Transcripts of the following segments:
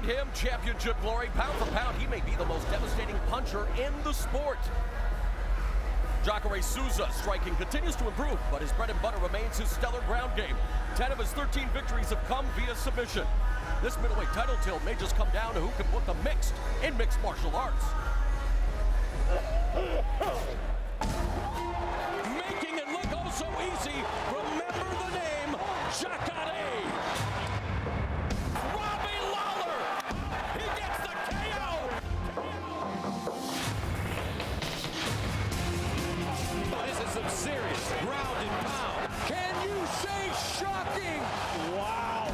earned him championship glory. Pound for pound, he may be the most devastating puncher in the sport. Jacaré Souza striking continues to improve, but his bread and butter remains his stellar ground game. 10 of his 13 victories have come via submission. This middleweight title tilt may just come down to who can put the mixed in mixed martial arts. Making it look oh so easy. Remember the name, Jacaré. Robbie Brawler. He gets the KO. This is some serious ground and pound. Can you say shocking? Wow.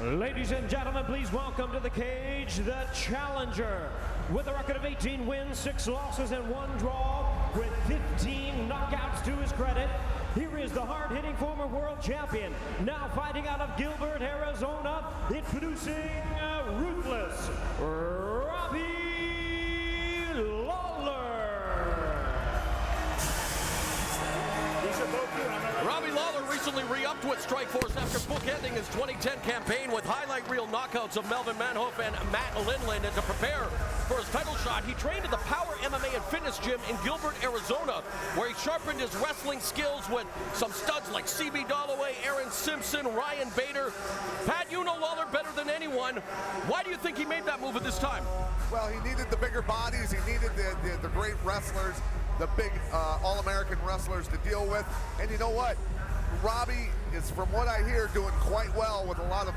Ladies and gentlemen, please welcome to the cage the challenger with a record of 18 wins, 6 losses, and 1 draw with 15 knockouts to his credit. Here is the hard-hitting former world champion, now fighting out of Gilbert, Arizona, introducing ruthless Robbie Brawler. Robbie Brawler recently re-upped with Strikeforce after bookending his 2010 campaign with highlight reel knockouts of Melvin Manhoef and Matt Lindland. And to prepare for his title shot, he trained at the Power MMA and Fitness Gym in Gilbert, Arizona, where he sharpened his wrestling skills with some studs like C.B. Dalloway, Aaron Simpson, Ryan Bader. Pat, you know Brawler better than anyone. Why do you think he made that move at this time? Well, he needed the bigger bodies. He needed the great wrestlers, the big All-American wrestlers to deal with. And you know what? Robbie is, from what I hear, doing quite well with a lot of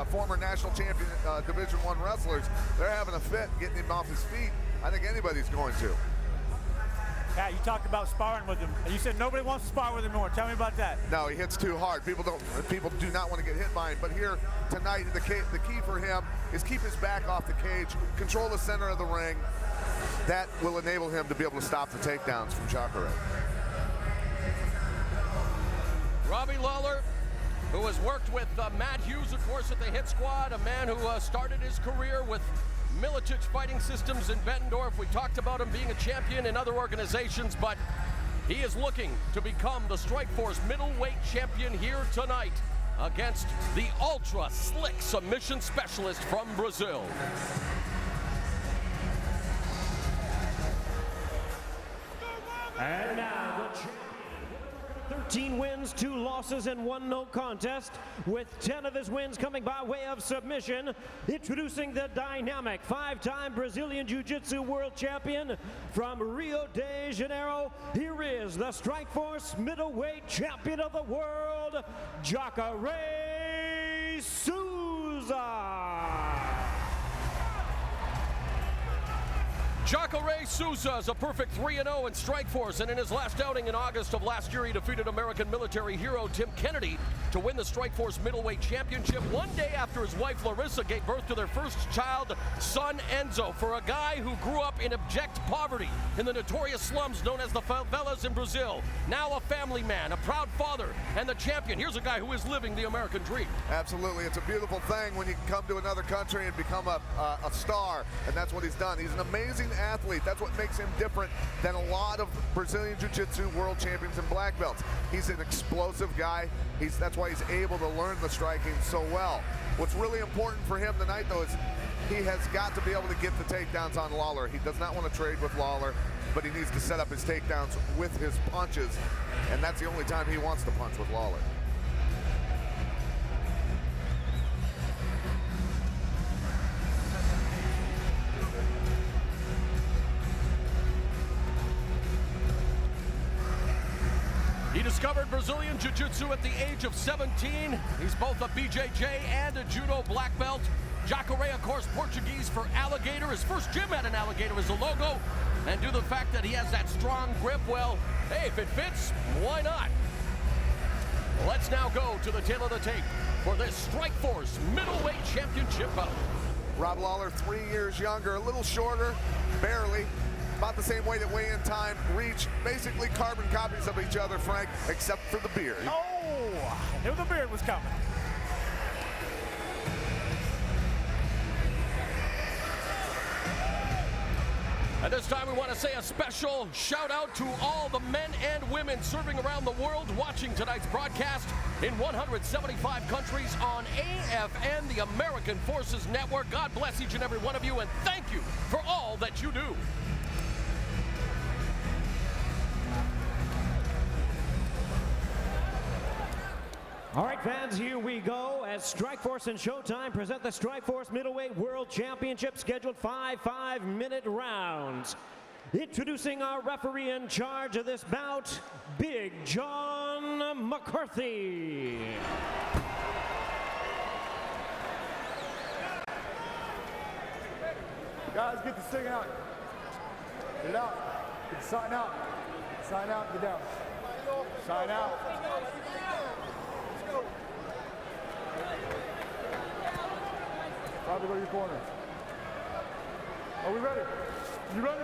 former national champion Division I wrestlers. They're having a fit getting him off his feet. I think anybody's going to. Pat, you talked about sparring with him, and you said nobody wants to spar with him more. Tell me about that. No, he hits too hard. People do not want to get hit by him. But here tonight, the key for him is keep his back off the cage, control the center of the ring. That will enable him to be able to stop the takedowns from Jacaré. Robbie Brawler, who has worked with Matt Hughes, of course, at the Hit Squad, a man who started his career with Milicic Fighting Systems in Bettendorf. We talked about him being a champion in other organizations, but he is looking to become the Strikeforce middleweight champion here tonight against the ultra slick submission specialist from Brazil. And now the champion, 13 wins, 2 losses, and 1 no contest, with 10 of his wins coming by way of submission. Introducing the dynamic 5-time Brazilian Jiu-Jitsu world champion from Rio de Janeiro. Here is the Strikeforce middleweight champion of the world, Jacaré Souza. Jacaré Souza is a perfect 3-0 in Strikeforce, and in his last outing in August of last year, he defeated American military hero Tim Kennedy to win the Strikeforce middleweight championship one day after his wife Larissa gave birth to their first child, son Enzo. For a guy who grew up in abject poverty in the notorious slums known as the favelas in Brazil, now a family man, a proud father, and the champion. Here's a guy who is living the American dream. Absolutely. It's a beautiful thing when you can come to another country and become a star, and that's what he's done. He's an amazing athlete. That's what makes him different than a lot of Brazilian Jiu-Jitsu world champions and black belts. He's an explosive guy. That's why he's able to learn the striking so well. What's really important for him tonight, though, is he has got to be able to get the takedowns on Brawler. He does not want to trade with Brawler, but he needs to set up his takedowns with his punches, and that's the only time he wants to punch with Brawler. He discovered Brazilian Jiu-Jitsu at the age of 17. He's both a BJJ and a judo black belt. Jacaré, of course, Portuguese for alligator. His first gym had an alligator as a logo. And due to the fact that he has that strong grip, well, hey, if it fits, why not? Let's now go to the tail of the tape for this Strikeforce middleweight championship bout. Rob Brawler, 3 years younger, a little shorter, barely. About the same weight at weigh-in time, reach, basically carbon copies of each other, Frank, except for the beard. Oh, I knew the beard was coming. And this time we want to say a special shout out to all the men and women serving around the world watching tonight's broadcast in 175 countries on AFN, the American Forces Network. God bless each and every one of you, and thank you for all that you do. All right, fans, here we go as Strikeforce and Showtime present the Strikeforce Middleweight World Championship, scheduled 5 5-minute rounds. Introducing our referee in charge of this bout, Big John McCarthy. Guys, get this thing out. Get it out. Get the sign out. Sign out, get down. Sign out. Probably go to your corner. Are we ready? You ready?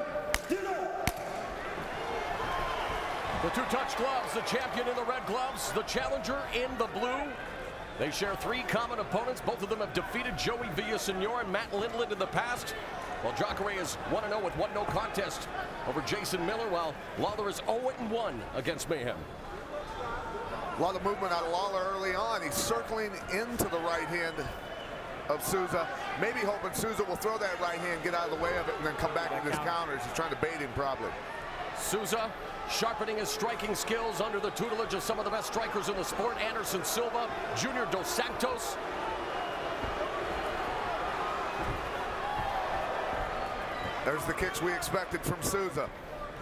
The two touch gloves, the champion in the red gloves, the challenger in the blue. They share 3 common opponents. Both of them have defeated Joey Villasenor and Matt Lindland in the past. While Jacaré is 1-0 with 1 no contest over Jason Miller, while Lawler is 0-1 against Mayhem. A lot of movement out of Lawler early on. He's circling into the right hand of Souza, maybe hoping Souza will throw that right hand, get out of the way of it, and then come back into his counters. He's trying to bait him probably. Souza sharpening his striking skills under the tutelage of some of the best strikers in the sport. Anderson Silva, Junior Dos Santos. There's the kicks we expected from Souza.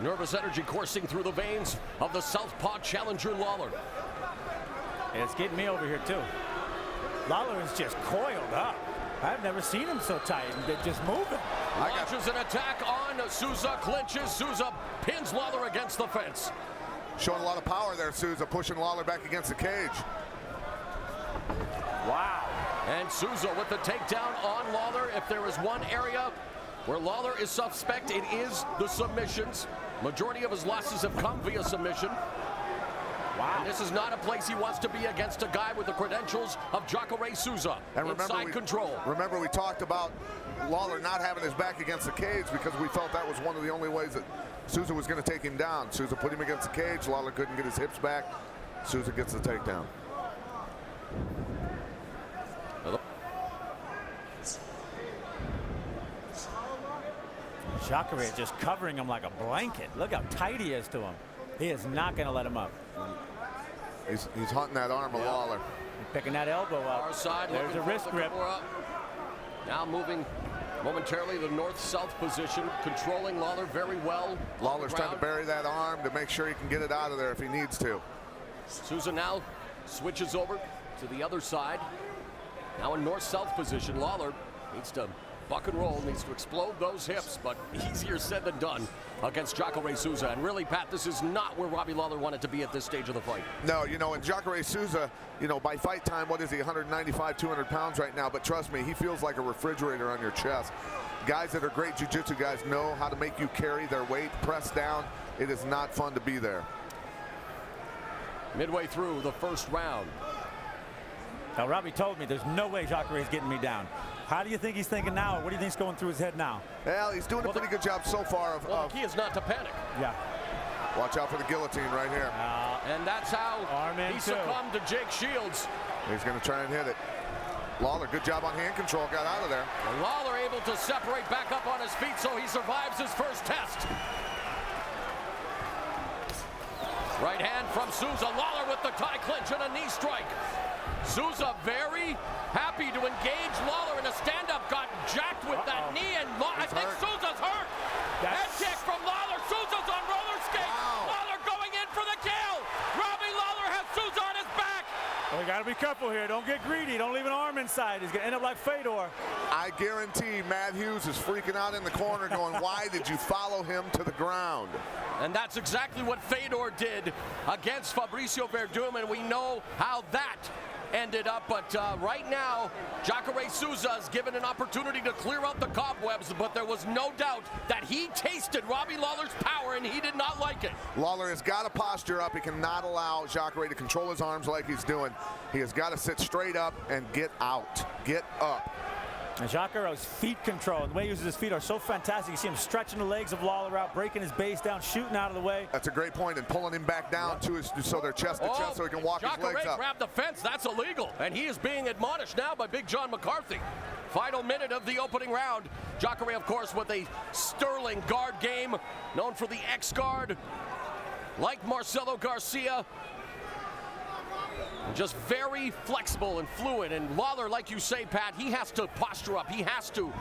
Nervous energy coursing through the veins of the southpaw challenger Lawler. And it's getting me over here too. Lawler is just coiled up. I've never seen him so tight and just moving. Launches an attack on Souza, clinches. Souza pins Lawler against the fence. Showing a lot of power there, Souza, pushing Lawler back against the cage. Wow. And Souza with the takedown on Lawler. If there is one area where Lawler is suspect, it is the submissions. Majority of his losses have come via submission. Wow. And this is not a place he wants to be against a guy with the credentials of Jacaré Souza. And inside control. Remember, we talked about Lawler not having his back against the cage because we felt that was one of the only ways that Souza was going to take him down. Souza put him against the cage. Lawler couldn't get his hips back. Souza gets the takedown. Jacaré just covering him like a blanket. Look how tight he is to him. He is not going to let him up. He's hunting that arm of Lawler. Picking that elbow up. Far side, there's a wrist grip. Now moving momentarily the north-south position, controlling Lawler very well. Lawler's trying to bury that arm to make sure he can get it out of there if he needs to. Souza now switches over to the other side. Now in north-south position, Lawler needs to buck and roll, needs to explode those hips, but easier said than done against Jacaré Souza. And really, Pat, this is not where Robbie Lawler wanted to be at this stage of the fight. No, you know, and Jacaré Souza, you know, by fight time, what is he, 195, 200 pounds right now, but trust me, he feels like a refrigerator on your chest. Guys that are great jiu-jitsu guys know how to make you carry their weight, press down. It is not fun to be there. Midway through the first round. Now, Robbie told me there's no way Jacaré is getting me down. How do you think he's thinking now? What do you think's going through his head now? Well, he's doing a pretty good job so far of... the key is not to panic. Yeah. Watch out for the guillotine right here. And that's how he succumbed to Jake Shields. He's going to try and hit it. Lawler, good job on hand control, got out of there. And Lawler able to separate back up on his feet, so he survives his first test. Right hand from Souza. Lawler with the tie clinch and a knee strike. Souza very happy to engage Lawler in a stand-up, got jacked with that knee, and I think Souza's hurt. Head kick from Lawler. Souza's on roller skates. Wow. Lawler going in for the kill. Robbie Lawler has Souza on his back. Well, we got to be careful here. Don't get greedy. Don't leave an arm inside. He's going to end up like Fedor. I guarantee Matt Hughes is freaking out in the corner going, why did you follow him to the ground? And that's exactly what Fedor did against Fabricio Verdum, and we know how that ended up. But right now, Jacaré Souza is given an opportunity to clear out the cobwebs, but there was no doubt that he tasted Robbie Lawler's power, and he did not like it. Lawler has got to posture up. He cannot allow Jacaré to control his arms like he's doing. He has got to sit straight up and get out. Get up. And Jacaré's feet control and the way he uses his feet are so fantastic. You see him stretching the legs of Lawler out, breaking his base down, shooting out of the way. That's a great point, and pulling him back down to his, so they're chest to chest so he can walk his legs Jacaré up. grabbed the fence. That's illegal. And he is being admonished now by Big John McCarthy. Final minute of the opening round. Jacaré, of course, with a sterling guard game, known for the X-guard, like Marcelo Garcia. Just very flexible and fluid. And Lawler, like you say, Pat, he has to posture up. He has to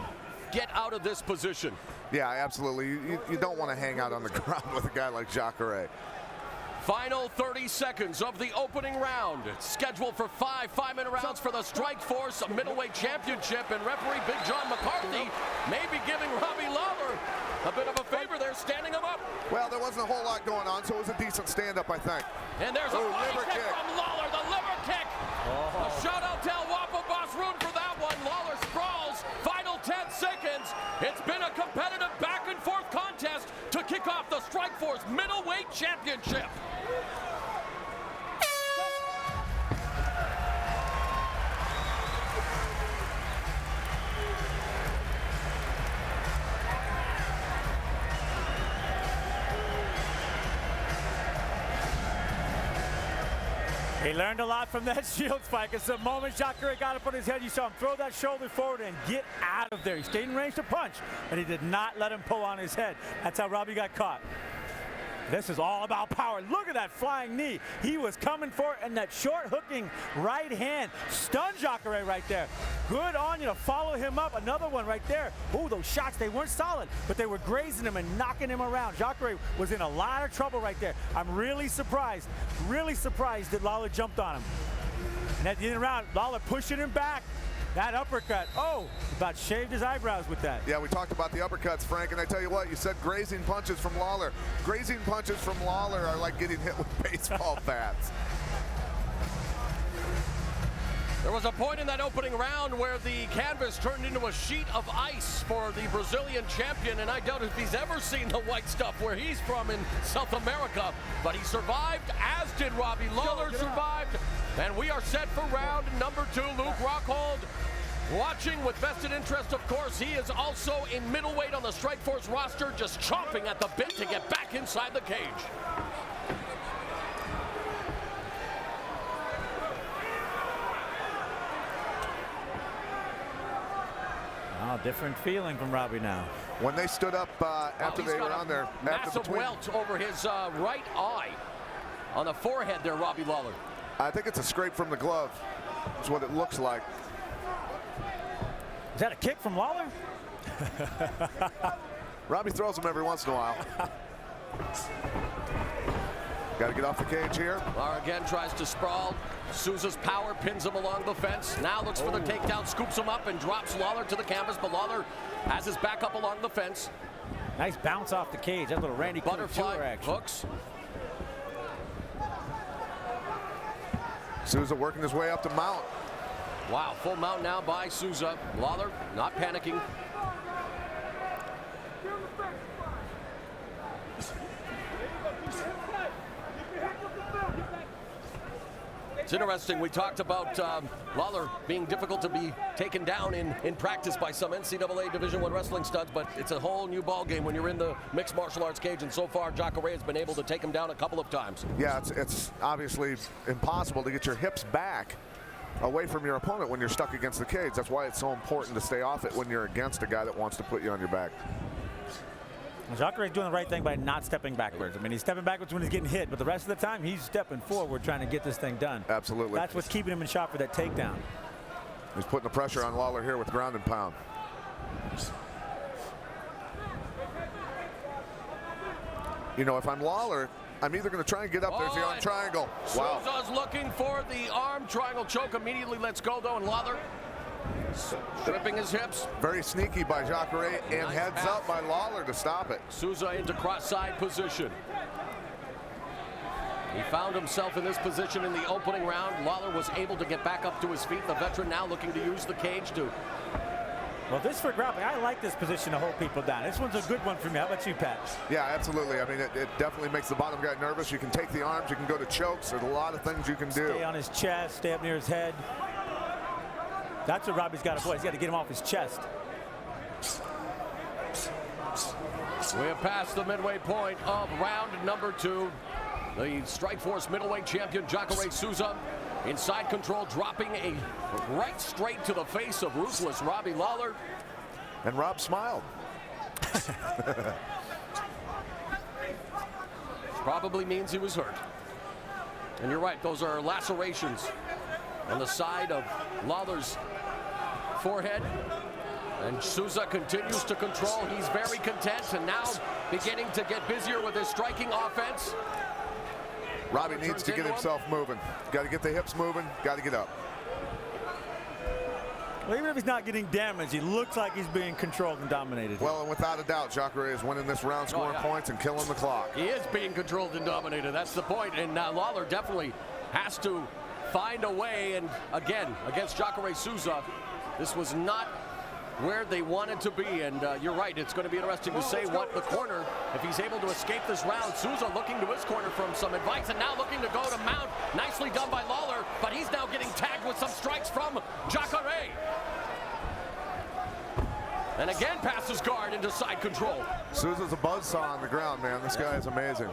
get out of this position. Yeah, absolutely. You don't want to hang out on the ground with a guy like Jacaré. Final 30 seconds of the opening round. It's scheduled for 5-minute rounds for the Strikeforce Middleweight Championship, and referee Big John McCarthy may be giving Robbie Lawler a bit of a favor there, standing him up. Well, there wasn't a whole lot going on, so it was a decent stand-up, I think. And there's a body kick from Lawler, the liver kick. A shout-out to El Wapo Boss Roon for that one. Lawler sprawls. Final 10 seconds. It's been a competitive back-and-forth contest to kick off the Strikeforce Middleweight Championship. He learned a lot from that shield fight, because the moment Jacaré got up on his head, you saw him throw that shoulder forward and get out of there. He stayed in range to punch, and he did not let him pull on his head. That's how Robbie got caught. This is all about power. Look at that flying knee. He was coming for it, and that short hooking right hand stunned Jacaré right there. Good on you to follow him up. Another one right there. Oh, those shots, they weren't solid, but they were grazing him and knocking him around. Jacaré was in a lot of trouble right there. I'm really surprised that Lawler jumped on him. And at the end of the round, Lawler pushing him back. That uppercut, oh, about shaved his eyebrows with that. Yeah, we talked about the uppercuts, Frank, and I tell you what, you said grazing punches from Lawler. Grazing punches from Lawler are like getting hit with baseball bats. There was a point in that opening round where the canvas turned into a sheet of ice for the Brazilian champion, and I doubt if he's ever seen the white stuff where he's from in South America, but he survived, as did Robbie. Lawler survived, and we are set for round number 2. Luke Rockhold watching with vested interest, of course. He is also in middleweight on the Strikeforce roster, just chomping at the bit to get back inside the cage. Oh, different feeling from Robbie now. When they stood up after they were on there. Massive welt over his right eye. On the forehead there, Robbie Lawler. I think it's a scrape from the glove. That's what it looks like. Is that a kick from Lawler? Robbie throws them every once in a while. Got to get off the cage here. Lawler again tries to sprawl. Souza's power pins him along the fence. Now looks for the takedown, scoops him up and drops Lawler to the canvas, but Lawler has his back up along the fence. Nice bounce off the cage. That little Randy Butterfly action. hooks. Souza working his way up to mount. Wow, full mount now by Souza. Lawler not panicking. It's interesting, we talked about Lawler being difficult to be taken down in practice by some NCAA Division I wrestling studs, but it's a whole new ball game when you're in the mixed martial arts cage, and so far Jacaré has been able to take him down a couple of times. Yeah, it's obviously impossible to get your hips back away from your opponent when you're stuck against the cage. That's why it's so important to stay off it when you're against a guy that wants to put you on your back. Jacaré's doing the right thing by not stepping backwards. I mean, he's stepping backwards when he's getting hit, but the rest of the time, he's stepping forward trying to get this thing done. Absolutely. That's what's keeping him in shot for that takedown. He's putting the pressure on Lawler here with ground and pound. You know, if I'm Lawler, I'm either going to try and get up. There's the arm triangle. Wow. Souza's looking for the arm triangle choke. Immediately lets go, though, and Lawler stripping his hips. Very sneaky by Jacaré, and Nice heads pass. up by Lawler to stop it. Souza into cross-side position. He found himself in this position in the opening round. Lawler was able to get back up to his feet. The veteran now looking to use the cage to... Well, this for grappling, I like this position to hold people down. This one's a good one for me. How about you, Pat? Yeah, absolutely. I mean, it definitely makes the bottom guy nervous. You can take the arms, you can go to chokes. There's a lot of things you can do. Stay on his chest, stay up near his head. That's what Robbie's got to avoid. He's got to get him off his chest. We have passed the midway point of round number 2. The Strikeforce middleweight champion Jacaré Souza inside control, dropping a right straight to the face of ruthless Robbie Brawler. And Rob smiled. Probably means he was hurt. And you're right, those are lacerations on the side of Lawler's forehead. And Souza continues to control. He's very content and now beginning to get busier with his striking offense. Robbie needs to get himself moving. Got to get the hips moving, got to get up. Well, even if he's not getting damaged, he looks like he's being controlled and dominated. Well, and without a doubt, Jacaré is winning this round, scoring points and killing the clock. He is being controlled and dominated. That's the point. And Lawler definitely has to find a way. And again, against Jacaré Souza, this was not where they wanted to be. And you're right, it's going to be interesting to say what the corner, if he's able to escape this round. Souza looking to his corner from some advice and now looking to go to mount. Nicely done by Lawler, but he's now getting tagged with some strikes from Jacaré. And again passes guard into side control. Souza's a buzzsaw on the ground, man. This guy is amazing.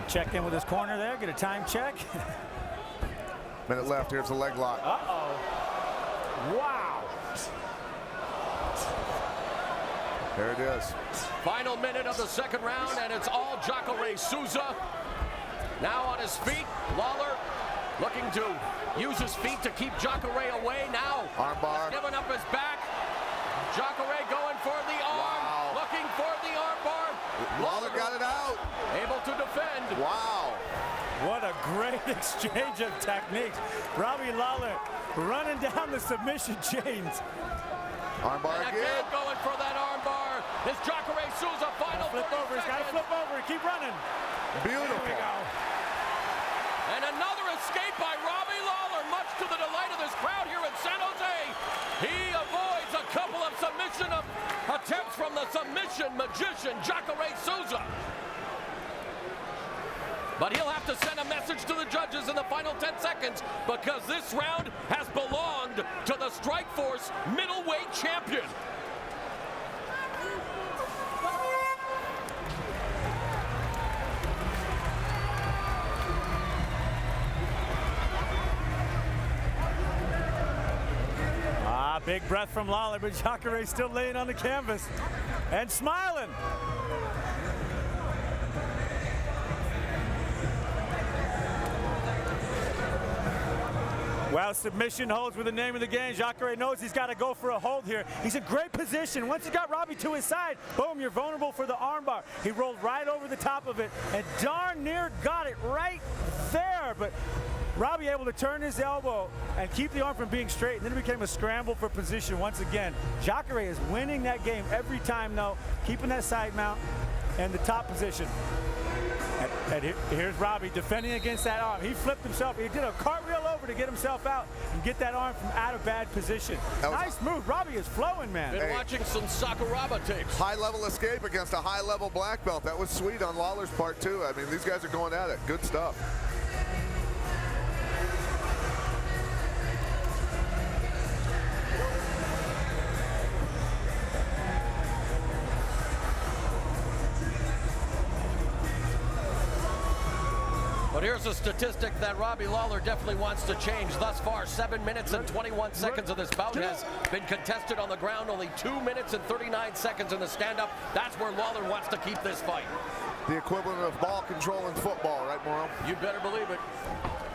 Check in with his corner there, get a time check. Minute left, here's the leg lock. Uh-oh. Wow. There it is. Final minute of the second round, and it's all Jacaré Souza. Now on his feet, Lawler looking to use his feet to keep Jacaré away. Now, armbar. Giving up his back. Jacaré going for the arm. Wow. Looking for the armbar. Lawler got it out. Able to defend. Wow. What a great exchange of techniques. Robbie Brawler running down the submission chains. Armbar and again. Going for that armbar. It's Jacaré Souza. Final Flip over. He's got to flip over. Keep running. Beautiful. There we go. And another escape by Robbie Brawler, much to the delight of this crowd here in San Jose. He avoids a couple of submission attempts from the submission magician, Jacaré Souza. But he'll have to send a message to the judges in the final 10 seconds because this round has belonged to the Strikeforce middleweight champion. Big breath from Lawler, but Jacaré still laying on the canvas and smiling. Well, submission holds with the name of the game. Jacaré knows he's got to go for a hold here. He's in great position. Once he got Robbie to his side, boom, you're vulnerable for the armbar. He rolled right over the top of it and darn near got it right there. But Robbie able to turn his elbow and keep the arm from being straight, and then it became a scramble for position once again. Jacaré is winning that game every time, though, keeping that side mount and the top position. And here's Robbie defending against that arm. He flipped himself. He did a cartwheel over to get himself out and get that arm from out of bad position. Nice move. Robbie is flowing, man. Been watching some Sakuraba tapes. High-level escape against a high-level black belt. That was sweet on Lawler's part, too. I mean, these guys are going at it. Good stuff. But here's a statistic that Robbie Brawler definitely wants to change. Thus far, 7 minutes and 21 seconds of this bout has been contested on the ground. Only 2 minutes and 39 seconds in the stand-up. That's where Brawler wants to keep this fight. The equivalent of ball control in football, right, Morrow? You better believe it.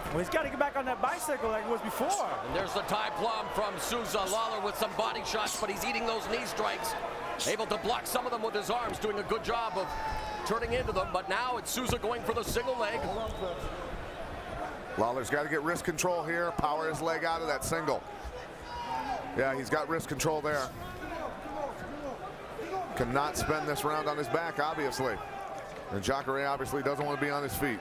Well, he's got to get back on that bicycle like it was before. And there's the tie plum from Souza. Lawler with some body shots, but he's eating those knee strikes. Able to block some of them with his arms, doing a good job of turning into them, but now it's Souza going for the single leg. Lawler's got to get wrist control here, power his leg out of that single. Yeah, he's got wrist control there. Cannot spend this round on his back, obviously. And Jacaré obviously doesn't want to be on his feet.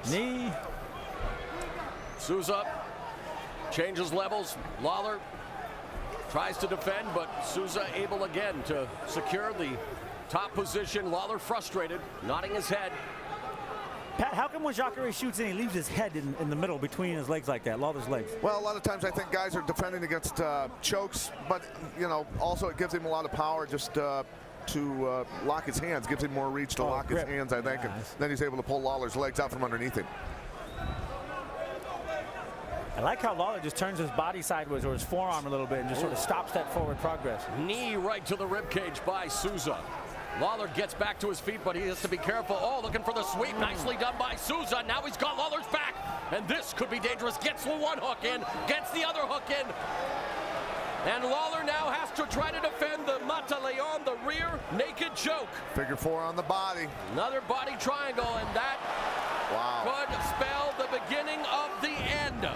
Knee. Souza changes levels. Lawler tries to defend, but Souza able again to secure the Top position, Lawler frustrated, nodding his head. Pat, how come when Jacaré shoots in, he leaves his head in the middle between his legs like that, Lawler's legs? Well, a lot of times I think guys are defending against chokes, but, you know, also it gives him a lot of power just to lock his hands, gives him more reach to lock his hands, I think, and then he's able to pull Lawler's legs out from underneath him. I like how Lawler just turns his body sideways or his forearm a little bit and just sort of stops that forward progress. Knee right to the ribcage by Souza. Lawler gets back to his feet, but he has to be careful. Oh, looking for the sweep. Nicely done by Souza. Now he's got Lawler's back, and this could be dangerous. Gets the one hook in, gets the other hook in. And Lawler now has to try to defend the Mataleon, the rear naked choke. Figure four on the body. Another body triangle, and that could spell the beginning of the end.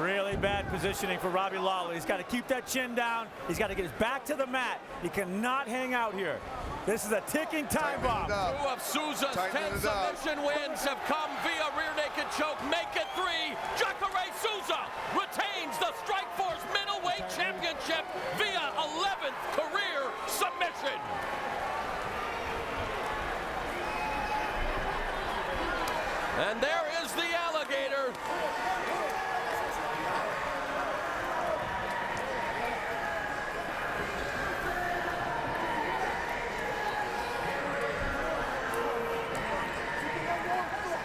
Really bad positioning for Robbie Lawler. He's got to keep that chin down. He's got to get his back to the mat. He cannot hang out here. This is a ticking time bomb. Two of Souza's 10 submission wins have come via rear naked choke. Make it 3. Jacaré Souza retains the Strikeforce middleweight championship via 11th career submission. And there is the alligator.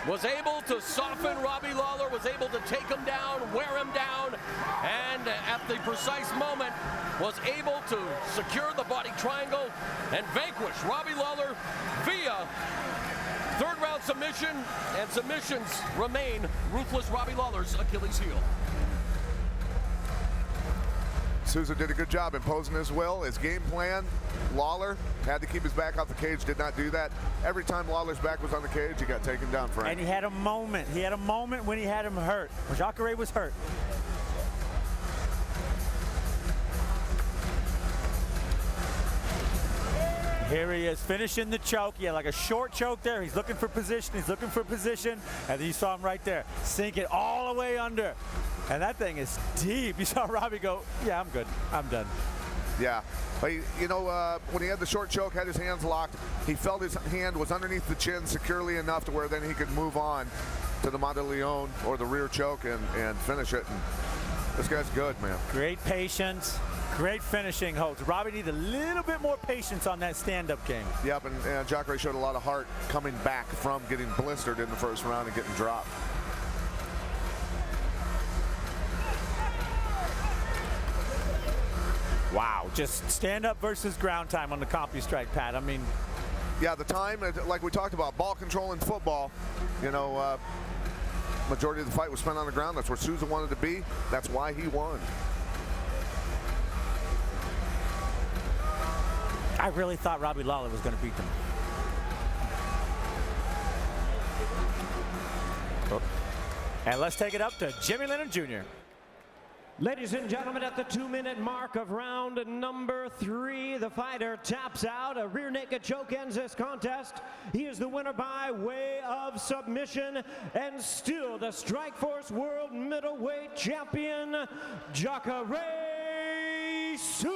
Was able to soften Robbie Lawler, was able to take him down, wear him down, and at the precise moment was able to secure the body triangle and vanquish Robbie Lawler via third round submission, and submissions remain ruthless Robbie Lawler's Achilles heel. Souza did a good job imposing his will, his game plan. Lawler had to keep his back off the cage, did not do that. Every time Lawler's back was on the cage, he got taken down, Frank. And he had a moment. He had a moment when he had him hurt. When Jacaré was hurt. Here he is finishing the choke. He had like a short choke there. He's looking for position. He's looking for position. And you saw him right there. Sink it all the way under. And that thing is deep. You saw Robbie go, yeah, I'm good. I'm done. Yeah. But you know, when he had the short choke, had his hands locked, he felt his hand was underneath the chin securely enough to where then he could move on to the Mataleon or the rear choke and finish it. And this guy's good, man. Great patience. Great finishing holds. Robbie needs a little bit more patience on that stand-up game. Yep, and Jacaré showed a lot of heart coming back from getting blistered in the first round and getting dropped. Wow, just stand-up versus ground time on the CompuStrike, Pat. I mean, yeah, the time, like we talked about, ball control in football, you know, majority of the fight was spent on the ground. That's where Souza wanted to be. That's why he won. I really thought Robbie Lawler was going to beat them. And let's take it up to Jimmy Leonard Jr. Ladies and gentlemen, at the 2-minute mark of round number 3, the fighter taps out. A rear naked choke ends this contest. He is the winner by way of submission and still the Strikeforce World Middleweight Champion, Jacaré Souza.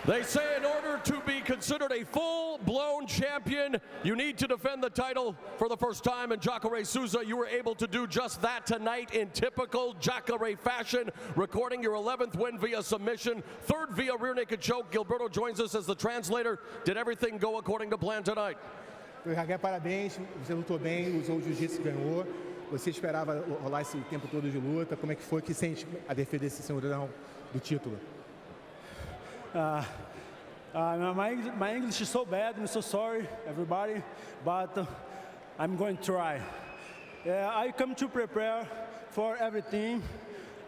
They say in order to be considered a full-blown champion, you need to defend the title for the first time. And Jacaré Souza, you were able to do just that tonight in typical Jacaré fashion, recording your 11th win via submission, 3rd via rear naked choke. Gilberto joins us as the translator. Did everything go according to plan tonight? Jacaré, parabéns. Você lutou bem, usou o jiu-jitsu e ganhou. Você esperava rolar esse tempo todo de luta. Como é que foi que sente a defesa desse cinturão do título? My English is so bad. I'm so sorry, everybody, but I'm going to try. I come to prepare for everything.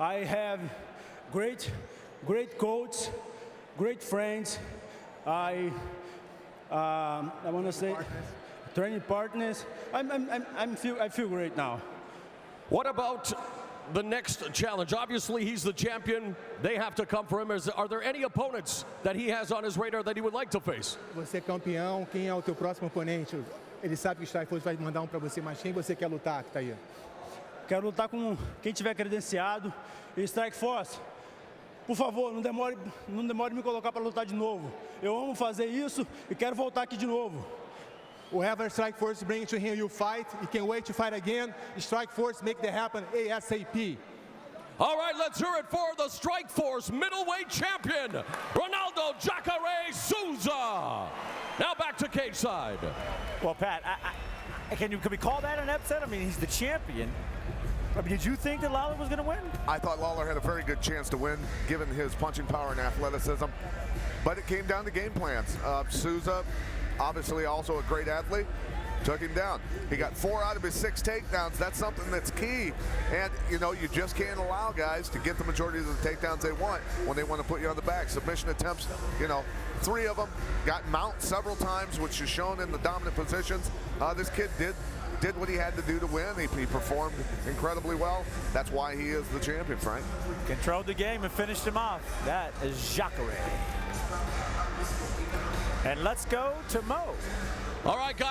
I have great coach, great friends. I want to say training partners. I feel great now. What about the next challenge? Obviously, he's the champion. They have to come for him. Are there any opponents that he has on his radar that he would like to face? Você é campeão. Quem é o teu próximo oponente? Ele sabe que o Strikeforce vai mandar para você, mas quem você quer lutar que tá aí? Quero lutar com quem tiver credenciado. E Strikeforce, por favor, não demore me colocar para lutar de novo. Eu amo fazer isso e quero voltar aqui de novo. Whoever Strikeforce bring to him, you fight. You can't wait to fight again. Strikeforce make that happen ASAP. All right, let's hear it for the Strikeforce middleweight champion, Ronaldo Jacaré Souza. Now back to cage side. Well, Pat, can we call that an upset? I mean, he's the champion. I mean, did you think that Lawler was going to win? I thought Lawler had a very good chance to win, given his punching power and athleticism. But it came down to game plans. Souza, obviously also a great athlete, took him down. He got 4 out of his 6 takedowns. That's something that's key. And, you know, you just can't allow guys to get the majority of the takedowns they want when they want to put you on the back. Submission attempts, you know, 3 of them got mount several times, which is shown in the dominant positions. This kid did what he had to do to win. He performed incredibly well. That's why he is the champion, Frank. Controlled the game and finished him off. That is Jacaré. And let's go to Mo. All right, guys.